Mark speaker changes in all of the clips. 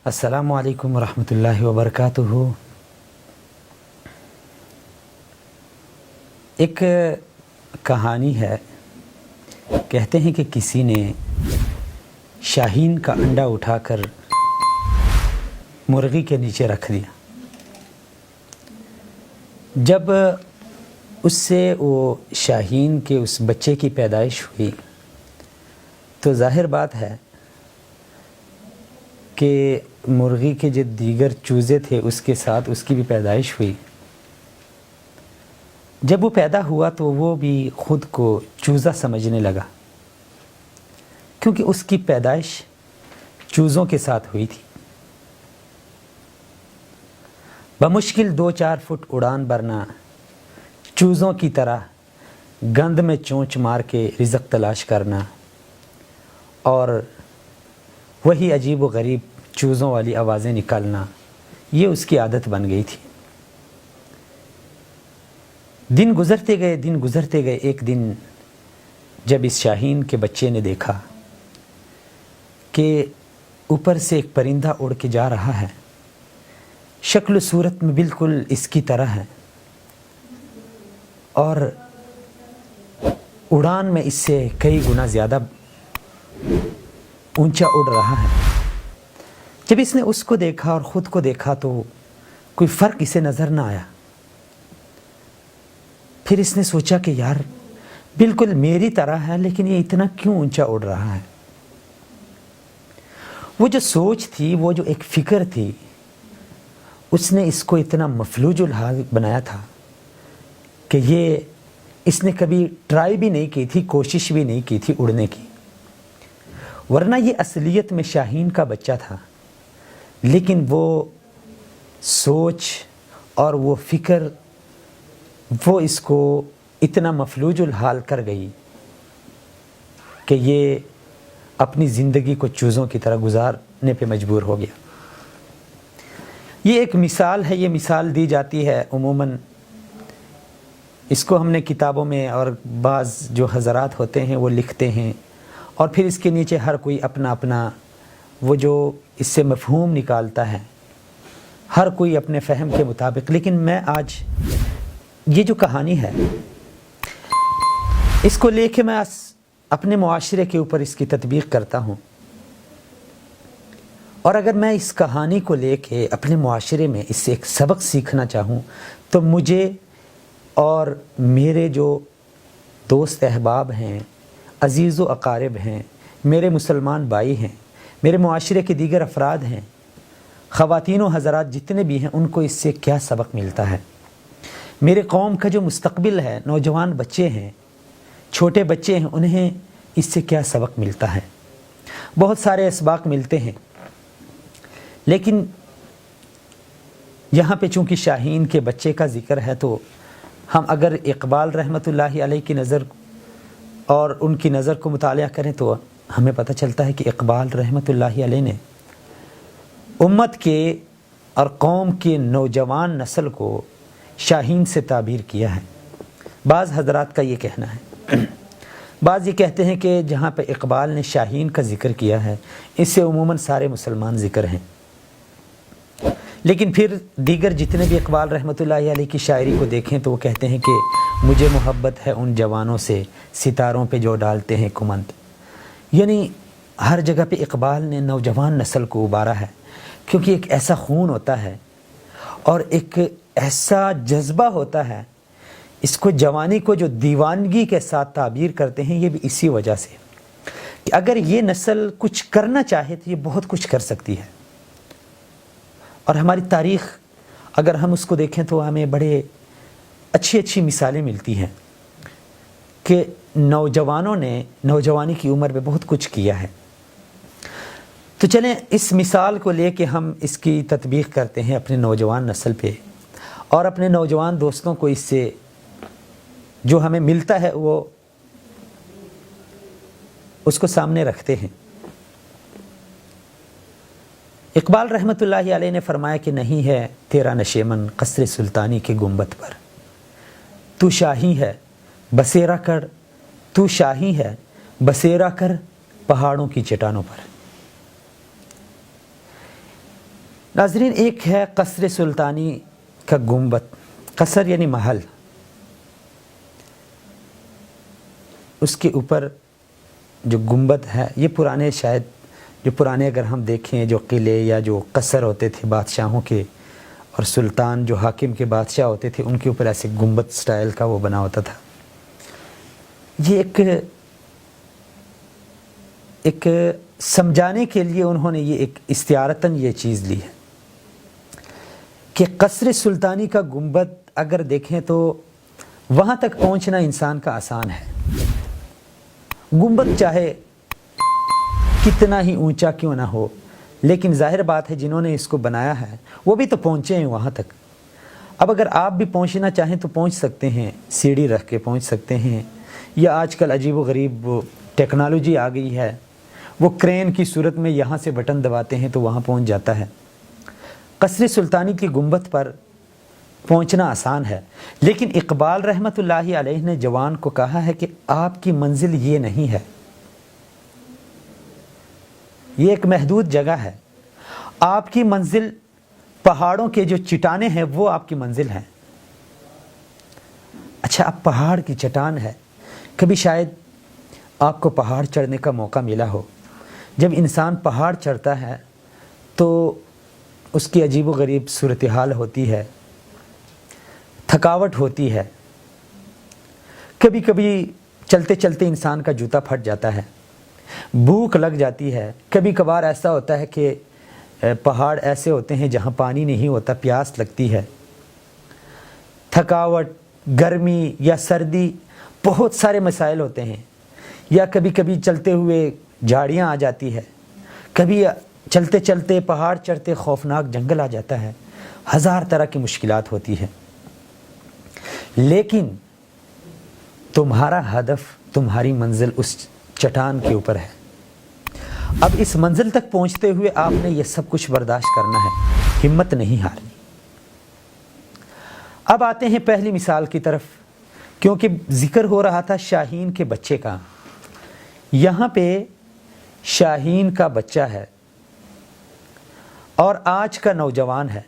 Speaker 1: السلام علیکم ورحمۃ اللہ وبرکاتہ۔ ایک کہانی ہے، کہتے ہیں کہ کسی نے شاہین کا انڈا اٹھا کر مرغی کے نیچے رکھ دیا۔ جب اس سے وہ شاہین کے اس بچے کی پیدائش ہوئی تو ظاہر بات ہے کہ مرغی کے جو دیگر چوزے تھے اس کے ساتھ اس کی بھی پیدائش ہوئی۔ جب وہ پیدا ہوا تو وہ بھی خود کو چوزا سمجھنے لگا، کیونکہ اس کی پیدائش چوزوں کے ساتھ ہوئی تھی۔ بمشکل 2-4 فٹ اڑان بھرنا، چوزوں کی طرح گند میں چونچ مار کے رزق تلاش کرنا، اور وہی عجیب و غریب چوزوں والی آوازیں نکالنا، یہ اس کی عادت بن گئی تھی۔ دن گزرتے گئے ایک دن جب اس شاہین کے بچے نے دیکھا کہ اوپر سے ایک پرندہ اڑ کے جا رہا ہے، شکل و صورت میں بالکل اس کی طرح ہے، اور اڑان میں اس سے کئی گنا زیادہ اونچا اڑ رہا ہے۔ جب اس نے اس کو دیکھا اور خود کو دیکھا تو کوئی فرق اسے نظر نہ آیا۔ پھر اس نے سوچا کہ یار بالکل میری طرح ہے، لیکن یہ اتنا کیوں اونچا اڑ رہا ہے؟ وہ جو سوچ تھی، وہ جو ایک فکر تھی، اس نے اس کو اتنا مفلوج الحال بنایا تھا کہ اس نے کبھی ٹرائی بھی نہیں کی تھی، کوشش بھی نہیں کی تھی اڑنے کی، ورنہ یہ اصلیت میں شاہین کا بچہ تھا۔ لیکن وہ سوچ اور وہ فکر وہ اس کو اتنا مفلوج الحال کر گئی کہ یہ اپنی زندگی کو چوزوں کی طرح گزارنے پہ مجبور ہو گیا۔ یہ ایک مثال ہے، یہ مثال دی جاتی ہے عموماً، اس کو ہم نے کتابوں میں، اور بعض جو حضرات ہوتے ہیں وہ لکھتے ہیں، اور پھر اس کے نیچے ہر کوئی اپنا اپنا وہ جو اس سے مفہوم نکالتا ہے، ہر کوئی اپنے فہم کے مطابق۔ لیکن میں آج یہ جو کہانی ہے اس کو لے کے میں اپنے معاشرے کے اوپر اس کی تطبیق کرتا ہوں، اور اگر میں اس کہانی کو لے کے اپنے معاشرے میں اس سے ایک سبق سیکھنا چاہوں تو مجھے اور میرے جو دوست احباب ہیں، عزیز و اقارب ہیں، میرے مسلمان بھائی ہیں، میرے معاشرے کے دیگر افراد ہیں، خواتین و حضرات جتنے بھی ہیں، ان کو اس سے کیا سبق ملتا ہے؟ میرے قوم کا جو مستقبل ہے، نوجوان بچے ہیں، چھوٹے بچے ہیں، انہیں اس سے کیا سبق ملتا ہے؟ بہت سارے اسباق ملتے ہیں، لیکن یہاں پہ چونکہ شاہین کے بچے کا ذکر ہے تو ہم اگر اقبال رحمۃ اللہ علیہ کی نظر اور ان کی نظر کو مطالعہ کریں تو ہمیں پتہ چلتا ہے کہ اقبال رحمۃ اللہ علیہ نے امت کے اور قوم کے نوجوان نسل کو شاہین سے تعبیر کیا ہے۔ بعض حضرات کا یہ کہنا ہے، بعض یہ کہتے ہیں کہ جہاں پہ اقبال نے شاہین کا ذکر کیا ہے، اس سے عموماً سارے مسلمان ذکر ہیں، لیکن پھر دیگر جتنے بھی اقبال رحمۃ اللہ علیہ کی شاعری کو دیکھیں تو وہ کہتے ہیں کہ مجھے محبت ہے ان جوانوں سے، ستاروں پہ جو ڈالتے ہیں کمند۔ یعنی ہر جگہ پہ اقبال نے نوجوان نسل کو ابارا ہے، کیونکہ ایک ایسا خون ہوتا ہے اور ایک ایسا جذبہ ہوتا ہے، اس کو جوانی کو جو دیوانگی کے ساتھ تعبیر کرتے ہیں، یہ بھی اسی وجہ سے کہ اگر یہ نسل کچھ کرنا چاہے تو یہ بہت کچھ کر سکتی ہے۔ اور ہماری تاریخ اگر ہم اس کو دیکھیں تو ہمیں بڑے اچھی مثالیں ملتی ہیں کہ نوجوانوں نے نوجوانی کی عمر میں بہت کچھ کیا ہے۔ تو چلیں اس مثال کو لے کے ہم اس کی تطبیق کرتے ہیں اپنے نوجوان نسل پہ، اور اپنے نوجوان دوستوں کو اس سے جو ہمیں ملتا ہے وہ اس کو سامنے رکھتے ہیں۔ اقبال رحمۃ اللہ علیہ نے فرمایا کہ نہیں ہے تیرا نشیمن قصر سلطانی کے گنبد پر، تو شاہی ہے بسیرا کر، تو شاہی ہے بسیرا کر پہاڑوں کی چٹانوں پر۔ ناظرین، ایک ہے قصر سلطانی کا گنبد. قصر یعنی محل. اس کے اوپر جو گنبد ہے، یہ پرانے اگر ہم دیکھیں جو قلعے یا جو قصر ہوتے تھے بادشاہوں کے، اور سلطان جو حاکم کے بادشاہ ہوتے تھے، ان کے اوپر ایسے گنبد سٹائل کا وہ بنا ہوتا تھا. یہ ایک سمجھانے کے لیے انہوں نے یہ ایک استعارتاً یہ چیز لی ہے کہ قصر سلطانی کا گنبد اگر دیکھیں تو وہاں تک پہنچنا انسان کا آسان ہے. گنبد چاہے کتنا ہی اونچا کیوں نہ ہو، لیکن ظاہر بات ہے جنہوں نے اس کو بنایا ہے وہ بھی تو پہنچے ہیں وہاں تک. اب اگر آپ بھی پہنچنا چاہیں تو پہنچ سکتے ہیں، سیڑھی رکھ کے پہنچ سکتے ہیں، یا آج کل عجیب و غریب ٹیکنالوجی آ گئی ہے، وہ کرین کی صورت میں یہاں سے بٹن دباتے ہیں تو وہاں پہنچ جاتا ہے. قصر سلطانی کی گنبد پر پہنچنا آسان ہے، لیکن اقبال رحمۃ اللہ علیہ نے جوان کو کہا ہے کہ آپ کی منزل یہ نہیں ہے، یہ ایک محدود جگہ ہے. آپ کی منزل پہاڑوں کے جو چٹانیں ہیں وہ آپ کی منزل ہیں. اچھا، اب پہاڑ کی چٹان ہے، کبھی شاید آپ کو پہاڑ چڑھنے کا موقع ملا ہو. جب انسان پہاڑ چڑھتا ہے تو اس کی عجیب و غریب صورتحال ہوتی ہے، تھکاوٹ ہوتی ہے. کبھی کبھی چلتے چلتے انسان کا جوتا پھٹ جاتا ہے، بھوک لگ جاتی ہے. کبھی کبھار ایسا ہوتا ہے کہ پہاڑ ایسے ہوتے ہیں جہاں پانی نہیں ہوتا، پیاس لگتی ہے. تھکاوٹ، گرمی یا سردی، بہت سارے مسائل ہوتے ہیں. یا کبھی کبھی چلتے ہوئے جھاڑیاں آ جاتی ہے، کبھی چلتے چلتے پہاڑ چڑھتے خوفناک جنگل آ جاتا ہے. ہزار طرح کی مشکلات ہوتی ہے، لیکن تمہارا ہدف، تمہاری منزل اس چٹان کے اوپر ہے. اب اس منزل تک پہنچتے ہوئے آپ نے یہ سب کچھ برداشت کرنا ہے، ہمت نہیں ہارنی. اب آتے ہیں پہلی مثال کی طرف، کیونکہ ذکر ہو رہا تھا شاہین کے بچے کا. یہاں پہ شاہین کا بچہ ہے اور آج کا نوجوان ہے.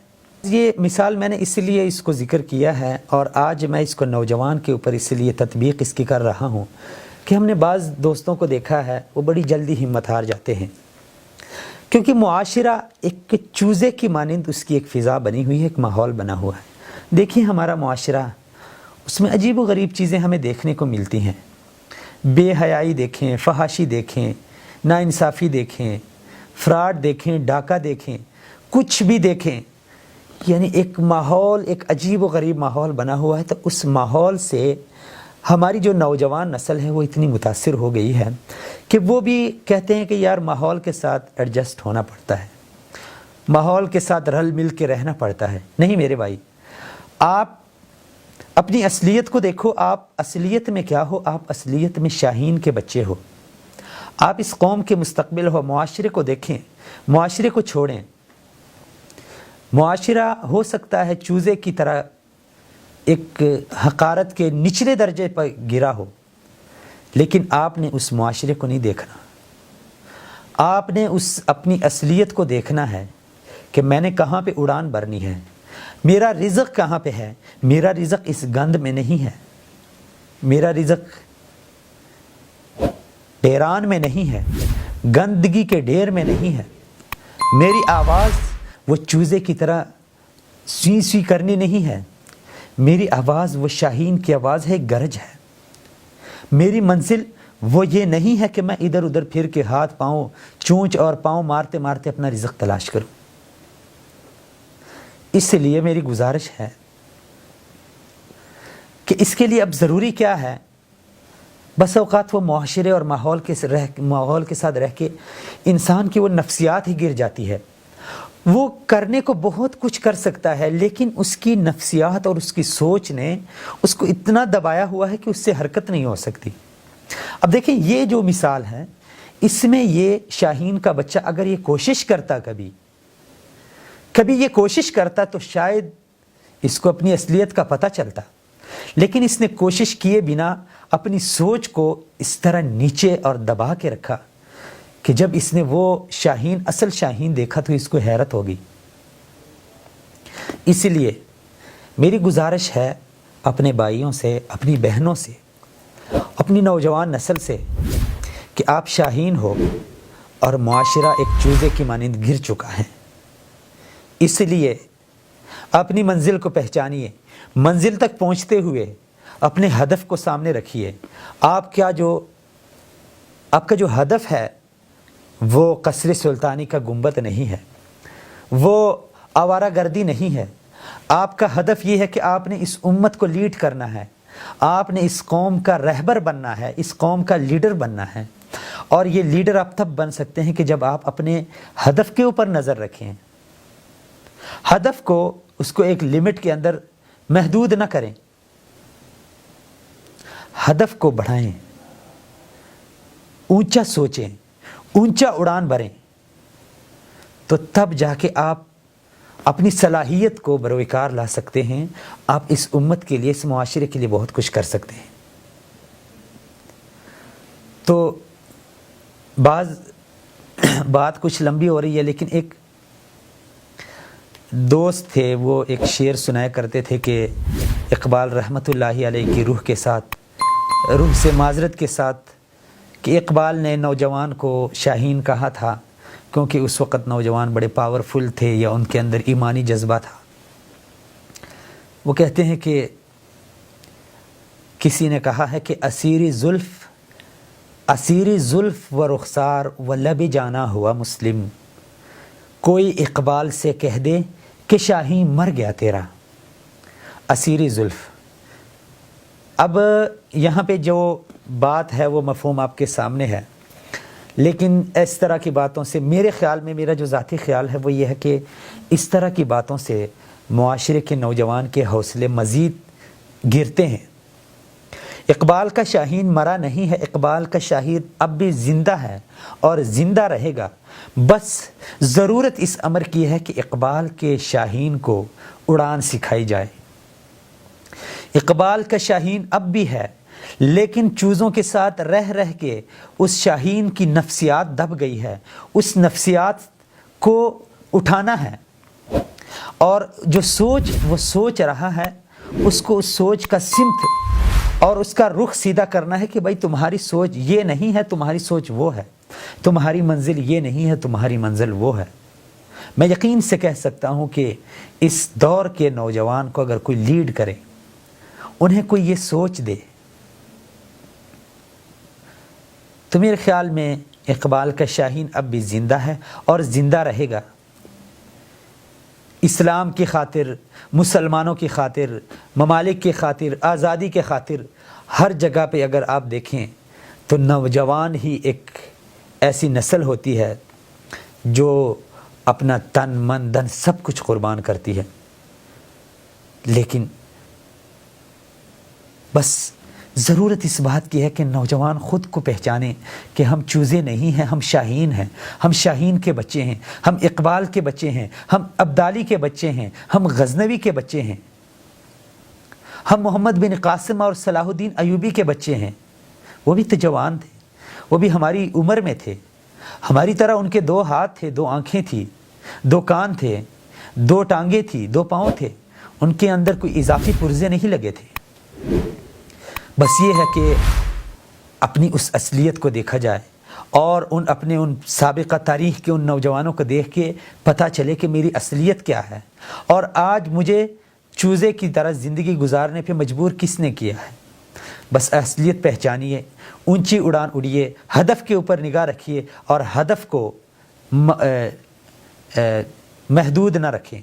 Speaker 1: یہ مثال میں نے اس لیے اس کو ذکر کیا ہے، اور آج میں اس کو نوجوان کے اوپر اس لیے تطبیق اس کی کر رہا ہوں کہ ہم نے بعض دوستوں کو دیکھا ہے وہ بڑی جلدی ہمت ہار جاتے ہیں، کیونکہ معاشرہ ایک چوزے کی مانند اس کی ایک فضا بنی ہوئی ہے، ایک ماحول بنا ہوا ہے. دیکھیں ہمارا معاشرہ، اس میں عجیب و غریب چیزیں ہمیں دیکھنے کو ملتی ہیں. بے حیائی دیکھیں، فحاشی دیکھیں، ناانصافی دیکھیں، فراڈ دیکھیں، ڈاکہ دیکھیں، کچھ بھی دیکھیں. یعنی ایک ماحول، ایک عجیب و غریب ماحول بنا ہوا ہے. تو اس ماحول سے ہماری جو نوجوان نسل ہے وہ اتنی متاثر ہو گئی ہے کہ وہ بھی کہتے ہیں کہ یار ماحول کے ساتھ ایڈجسٹ ہونا پڑتا ہے، ماحول کے ساتھ رل مل کے رہنا پڑتا ہے. نہیں میرے بھائی، آپ اپنی اصلیت کو دیکھو. آپ اصلیت میں کیا ہو؟ آپ اصلیت میں شاہین کے بچے ہو. آپ اس قوم کے مستقبل ہو. معاشرے کو دیکھیں، معاشرے کو چھوڑیں. معاشرہ ہو سکتا ہے چوزے کی طرح ایک حقارت کے نچلے درجے پر گرا ہو، لیکن آپ نے اس معاشرے کو نہیں دیکھنا. آپ نے اس اپنی اصلیت کو دیکھنا ہے کہ میں نے کہاں پہ اڑان بھرنی ہے، میرا رزق کہاں پہ ہے. میرا رزق اس گند میں نہیں ہے، میرا رزق ڈیران میں نہیں ہے، گندگی کے ڈھیر میں نہیں ہے. میری آواز وہ چوزے کی طرح سوئی سوئی کرنی نہیں ہے. میری آواز وہ شاہین کی آواز ہے، گرج ہے. میری منزل وہ یہ نہیں ہے کہ میں ادھر ادھر پھر کے ہاتھ پاؤں، چونچ اور پاؤں مارتے مارتے اپنا رزق تلاش کروں. اس لیے میری گزارش ہے کہ اس کے لیے اب ضروری کیا ہے؟ بس اوقات وہ معاشرے اور ماحول کے ساتھ رہ کے انسان کی وہ نفسیات ہی گر جاتی ہے. وہ کرنے کو بہت کچھ کر سکتا ہے، لیکن اس کی نفسیات اور اس کی سوچ نے اس کو اتنا دبایا ہوا ہے کہ اس سے حرکت نہیں ہو سکتی. اب دیکھیں یہ جو مثال ہے، اس میں یہ شاہین کا بچہ اگر یہ کوشش کرتا، کبھی یہ کوشش کرتا تو شاید اس کو اپنی اصلیت کا پتہ چلتا. لیکن اس نے کوشش کیے بنا اپنی سوچ کو اس طرح نیچے اور دبا کے رکھا کہ جب اس نے وہ شاہین، اصل شاہین دیکھا تو اس کو حیرت ہو گئی. اس لیے میری گزارش ہے اپنے بھائیوں سے، اپنی بہنوں سے، اپنی نوجوان نسل سے کہ آپ شاہین ہو اور معاشرہ ایک چوزے کی مانند گر چکا ہے۔ اس لیے اپنی منزل کو پہچانیے، منزل تک پہنچتے ہوئے اپنے ہدف کو سامنے رکھیے۔ آپ کا جو ہدف ہے وہ قصر سلطانی کا گنبد نہیں ہے، وہ آوارہ گردی نہیں ہے۔ آپ کا ہدف یہ ہے کہ آپ نے اس امت کو لیڈ کرنا ہے، آپ نے اس قوم کا رہبر بننا ہے، اس قوم کا لیڈر بننا ہے۔ اور یہ لیڈر آپ تب بن سکتے ہیں کہ جب آپ اپنے ہدف کے اوپر نظر رکھیں، ہدف کو اس کو ایک لمٹ کے اندر محدود نہ کریں، ہدف کو بڑھائیں، اونچا سوچیں، اونچا اڑان بھریں، تو تب جا کے آپ اپنی صلاحیت کو بروکار لا سکتے ہیں۔ آپ اس امت کے لیے، اس معاشرے کے لیے بہت کچھ کر سکتے ہیں۔ تو بات کچھ لمبی ہو رہی ہے، لیکن ایک دوست تھے، وہ ایک شعر سنایا کرتے تھے کہ اقبال رحمۃ اللہ علیہ کی روح سے معذرت کے ساتھ، کہ اقبال نے نوجوان کو شاہین کہا تھا کیونکہ اس وقت نوجوان بڑے پاورفل تھے یا ان کے اندر ایمانی جذبہ تھا۔ وہ کہتے ہیں کہ کسی نے کہا ہے کہ اسیری زلف و رخسار و لب جانا ہوا مسلم، کوئی اقبال سے کہہ دے کہ شاہین مر گیا تیرا۔ اسیری زلف، اب یہاں پہ جو بات ہے وہ مفہوم آپ کے سامنے ہے، لیکن اس طرح کی باتوں سے میرے خیال میں، میرا جو ذاتی خیال ہے وہ یہ ہے کہ اس طرح کی باتوں سے معاشرے کے نوجوان کے حوصلے مزید گرتے ہیں۔ اقبال کا شاہین مرا نہیں ہے، اقبال کا شاہین اب بھی زندہ ہے اور زندہ رہے گا۔ بس ضرورت اس امر کی ہے کہ اقبال کے شاہین کو اڑان سکھائی جائے۔ اقبال کا شاہین اب بھی ہے، لیکن چوزوں کے ساتھ رہ رہ کے اس شاہین کی نفسیات دب گئی ہے۔ اس نفسیات کو اٹھانا ہے، اور جو سوچ وہ سوچ رہا ہے اس کو، اس سوچ کا سمت اور اس کا رخ سیدھا کرنا ہے کہ بھائی تمہاری سوچ یہ نہیں ہے، تمہاری سوچ وہ ہے، تمہاری منزل یہ نہیں ہے، تمہاری منزل وہ ہے۔ میں یقین سے کہہ سکتا ہوں کہ اس دور کے نوجوان کو اگر کوئی لیڈ کرے، انہیں کوئی یہ سوچ دے، تو میرے خیال میں اقبال کا شاہین اب بھی زندہ ہے اور زندہ رہے گا۔ اسلام کی خاطر، مسلمانوں کی خاطر، ممالک کی خاطر، آزادی کے خاطر، ہر جگہ پہ اگر آپ دیکھیں تو نوجوان ہی ایک ایسی نسل ہوتی ہے جو اپنا تن من دھن سب کچھ قربان کرتی ہے۔ لیکن بس ضرورت اس بات کی ہے کہ نوجوان خود کو پہچانیں کہ ہم چوزے نہیں ہیں، ہم شاہین ہیں، ہم شاہین کے بچے ہیں، ہم اقبال کے بچے ہیں، ہم ابدالی کے بچے ہیں، ہم غزنوی کے بچے ہیں، ہم محمد بن قاسم اور صلاح الدین ایوبی کے بچے ہیں۔ وہ بھی تو جوان تھے، وہ بھی ہماری عمر میں تھے، ہماری طرح ان کے 2 ہاتھ تھے، 2 آنکھیں تھی، 2 کان تھے، 2 ٹانگیں تھی، 2 پاؤں تھے، ان کے اندر کوئی اضافی پرزے نہیں لگے تھے۔ بس یہ ہے کہ اپنی اس اصلیت کو دیکھا جائے، اور اپنے سابقہ تاریخ کے ان نوجوانوں کو دیکھ کے پتہ چلے کہ میری اصلیت کیا ہے، اور آج مجھے چوزے کی طرح زندگی گزارنے پہ مجبور کس نے کیا ہے۔ بس اصلیت پہچانیے، اونچی اڑان اڑیے، ہدف کے اوپر نگاہ رکھیے، اور ہدف کو محدود نہ رکھیں۔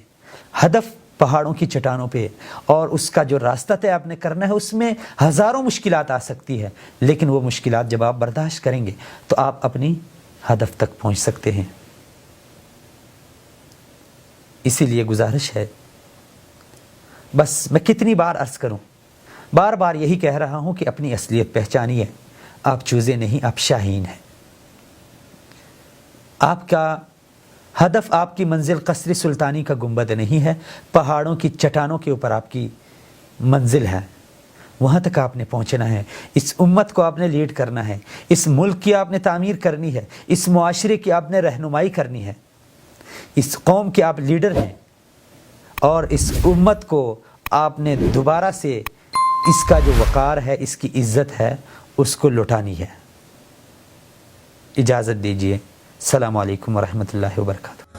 Speaker 1: ہدف پہاڑوں کی چٹانوں پہ، اور اس کا جو راستہ طے آپ نے کرنا ہے اس میں ہزاروں مشکلات آ سکتی ہے، لیکن وہ مشکلات جب آپ برداشت کریں گے تو آپ اپنی ہدف تک پہنچ سکتے ہیں۔ اسی لیے گزارش ہے، بس میں کتنی بار عرض کروں، بار بار یہی کہہ رہا ہوں کہ اپنی اصلیت پہچانیے۔ آپ چوزے نہیں، آپ شاہین ہیں۔ آپ کا ہدف، آپ کی منزل قصر سلطانی کا گنبد نہیں ہے، پہاڑوں کی چٹانوں کے اوپر آپ کی منزل ہے، وہاں تک آپ نے پہنچنا ہے۔ اس امت کو آپ نے لیڈ کرنا ہے، اس ملک کی آپ نے تعمیر کرنی ہے، اس معاشرے کی آپ نے رہنمائی کرنی ہے، اس قوم کے آپ لیڈر ہیں۔ اور اس امت کو آپ نے دوبارہ سے اس کا جو وقار ہے، اس کی عزت ہے، اس کو لوٹانی ہے۔ اجازت دیجیے، السلام علیکم ورحمۃ اللہ وبرکاتہ۔